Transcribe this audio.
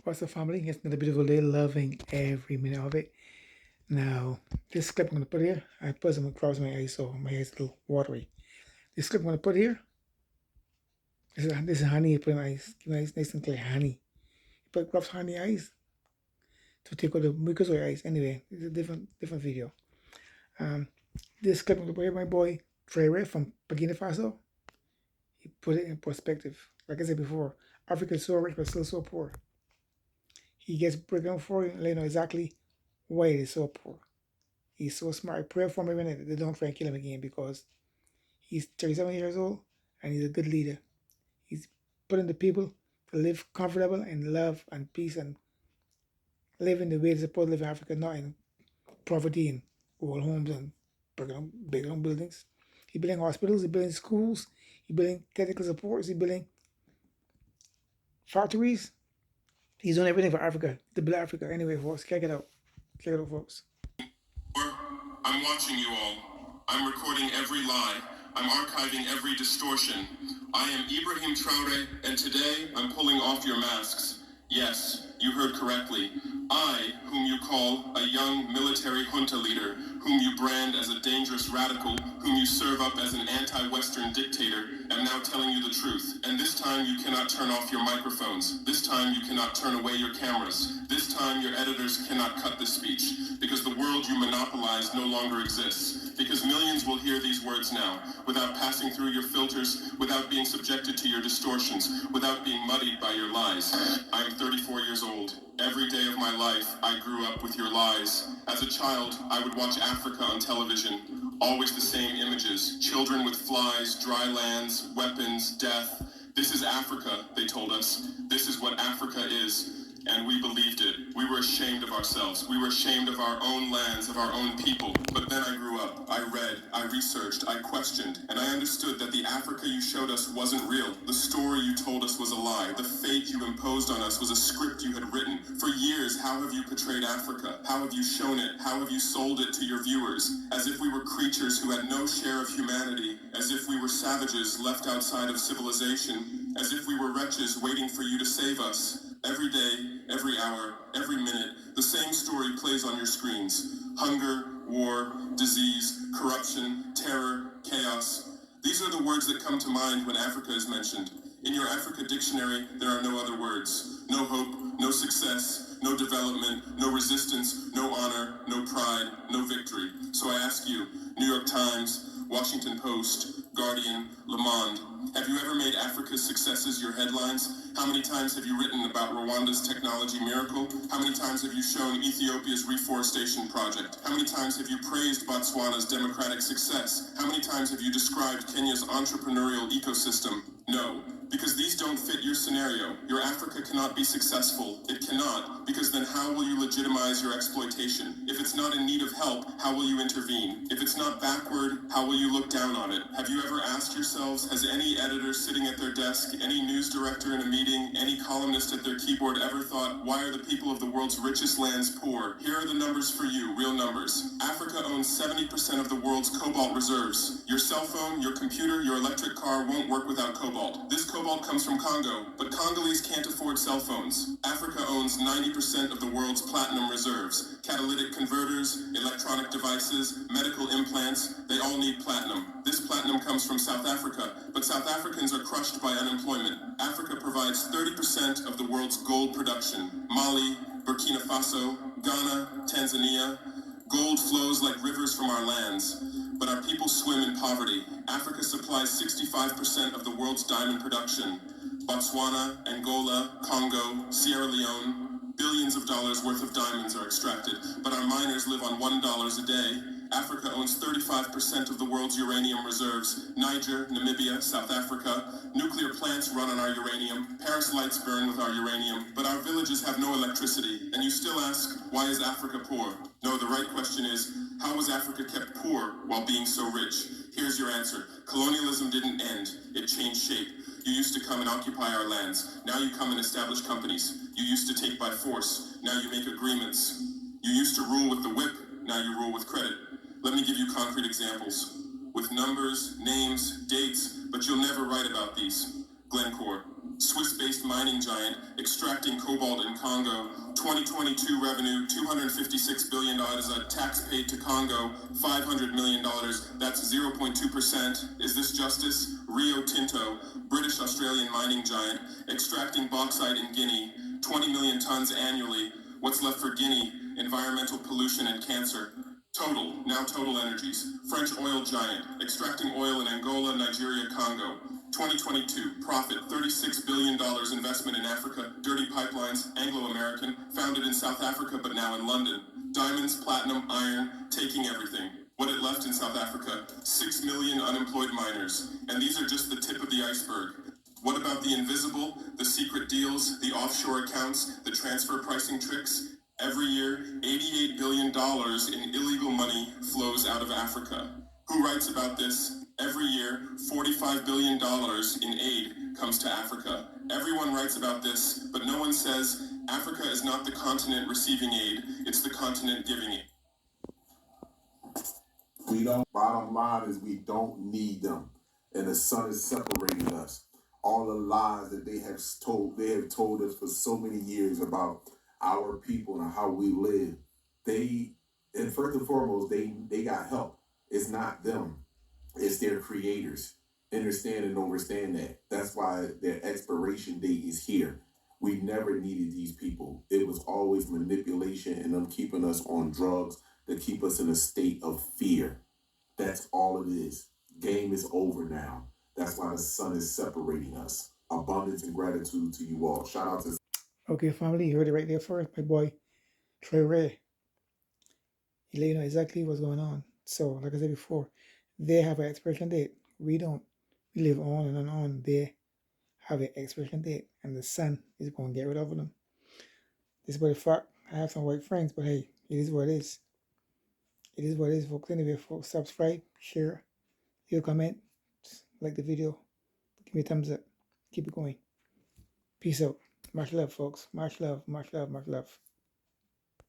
What's the family? It's another beautiful day, loving every minute of it. Now, this clip I'm going to put here, I put some across my eyes, so my eyes a little watery. This clip I'm going to put here, this is honey you put in my eyes. Keep my eyes nice and clear, honey. You put drops of honey eyes to take out the mucus of your eyes. Anyway, it's a different video. Um, this clip I'm going to put here, my boy Traore from Burkina Faso, he put it in perspective. Like I said before, Africa is so rich but still so poor. He gets breakdown for you and let you know exactly why it is so poor. He's so smart. I pray for him every night that they don't try and kill him again because he's 37 years old and he's a good leader. He's putting the people to live comfortable in love and peace and live in the way they're supposed to live in Africa, not in poverty and old homes and big buildings. He's building hospitals, he's building schools, he's building technical supports, he's building factories. He's doing everything for Africa, to build Africa. Anyway, folks, check it out. Check it out, folks. I'm watching you all. I'm recording every lie. I'm archiving every distortion. I am Ibrahim Traore, and today I'm pulling off your masks. Yes, you heard correctly. I, whom you call a young military junta leader, whom you brand as a dangerous radical, whom you serve up as an anti-Western dictator, am now telling you the truth. And this time you cannot turn off your microphones. This time you cannot turn away your cameras. This time your editors cannot cut this speech, because the world you monopolize no longer exists. Because millions will hear these words now, without passing through your filters, without being subjected to your distortions, without being muddied by your lies. I am 34 years old. Every day of my life, I grew up with your lies. As a child, I would watch Africa on television. Always the same images. Children with flies, dry lands, weapons, death. This is Africa, they told us. This is what Africa is. And we believed it. We were ashamed of ourselves. We were ashamed of our own lands, of our own people. But then I grew up. I read, I researched, I questioned, and I understood that the Africa you showed us wasn't real. The story you told us was a lie. The fate you imposed on us was a script you had written. For years, how have you portrayed Africa? How have you shown it? How have you sold it to your viewers? As if we were creatures who had no share of humanity. As if we were savages left outside of civilization. As if we were wretches waiting for you to save us. Every day, every hour, every minute, the same story plays on your screens. Hunger, war, disease, corruption, terror, chaos. These are the words that come to mind when Africa is mentioned. In your Africa dictionary, there are no other words. No hope, no success, no development, no resistance, no honor, no pride, no victory. So I ask you, New York Times, Washington Post, Guardian, Le Monde, have you ever made Africa's successes your headlines? How many times have you written about Rwanda's technology miracle? How many times have you shown Ethiopia's reforestation project? How many times have you praised Botswana's democratic success? How many times have you described Kenya's entrepreneurial ecosystem? No, because these don't fit your scenario. Your Africa cannot be successful. It cannot, because then how will you legitimize your exploitation? If it's not in need of help, how will you intervene? If it's not backward, how will you look down on it? Have you ever asked yourselves, has any editor sitting at their desk, any news director in a meeting, any columnist at their keyboard ever thought, why are the people of the world's richest lands poor? Here are the numbers for you, real numbers. Africa owns 70% of the world's cobalt reserves. Your cell phone, your computer, your electric car won't work without cobalt. This cobalt comes from Congo, but Congolese can't afford cell phones. Africa owns 90% of the world's platinum reserves. Catalytic converters, electronic devices, medical implants, they all need platinum. This platinum comes from South Africa, but South Africans are crushed by unemployment. Africa provides 30% of the world's gold production. Mali, Burkina Faso, Ghana, Tanzania. Gold flows like rivers from our lands, but our people swim in poverty. Africa supplies 65% of the world's diamond production. Botswana, Angola, Congo, Sierra Leone, billions of dollars worth of diamonds are extracted, but our miners live on $1 a day. Africa owns 35% of the world's uranium reserves. Niger, Namibia, South Africa. Nuclear plants run on our uranium. Paris lights burn with our uranium. But our villages have no electricity. And you still ask, why is Africa poor? No, the right question is, how was Africa kept poor while being so rich? Here's your answer. Colonialism didn't end. It changed shape. You used to come and occupy our lands. Now you come and establish companies. You used to take by force. Now you make agreements. You used to rule with the whip. Now you rule with credit. Let me give you concrete examples. With numbers, names, dates, but you'll never write about these. Glencore, Swiss-based mining giant extracting cobalt in Congo. 2022 revenue $256 billion. Tax paid to Congo $500 million. That's 0.2%. Is this justice? Rio Tinto, British Australian mining giant, extracting bauxite in Guinea. 20 million tons annually. What's left for Guinea? Environmental pollution and cancer. Total Energies, French oil giant, extracting oil in Angola, Nigeria, Congo. 2022, profit $36 billion, investment in Africa, dirty pipelines, Anglo-American, founded in South Africa but now in London. Diamonds, platinum, iron, taking everything. What it left in South Africa, 6 million unemployed miners. And these are just the tip of the iceberg. What about the invisible, the secret deals, the offshore accounts, the transfer pricing tricks? Every year, $88 billion in illegal money flows out of Africa. Who writes about this? Every year, $45 billion in aid comes to Africa. Everyone writes about this, but no one says Africa is not the continent receiving aid, it's the continent giving it. Bottom line is we don't need them. And the sun is separating us. All the lies that they have told us for so many years about our people and how we live. And first and foremost, they got help. It's not them. It's their creators. Understand and understand that. That's why their expiration date is here. We never needed these people. It was always manipulation and them keeping us on drugs to keep us in a state of fear. That's all it is. Game is over now. That's why the sun is separating us. Abundance and gratitude to you all. Shout out to... Okay, family, you heard it right there first. My boy, Troy Ray. He let you know exactly what's going on. So, like I said before, they have an expiration date. We don't. We live on and on. They have an expiration date, and the sun is going to get rid of them. This is what the fact. I have some white friends, but hey, it is what it is. It is what it is, folks. Anyway, folks, subscribe, share, leave a comment, like the video, give me a thumbs up. Keep it going. Peace out. Much love, folks. Much love, much love, much love.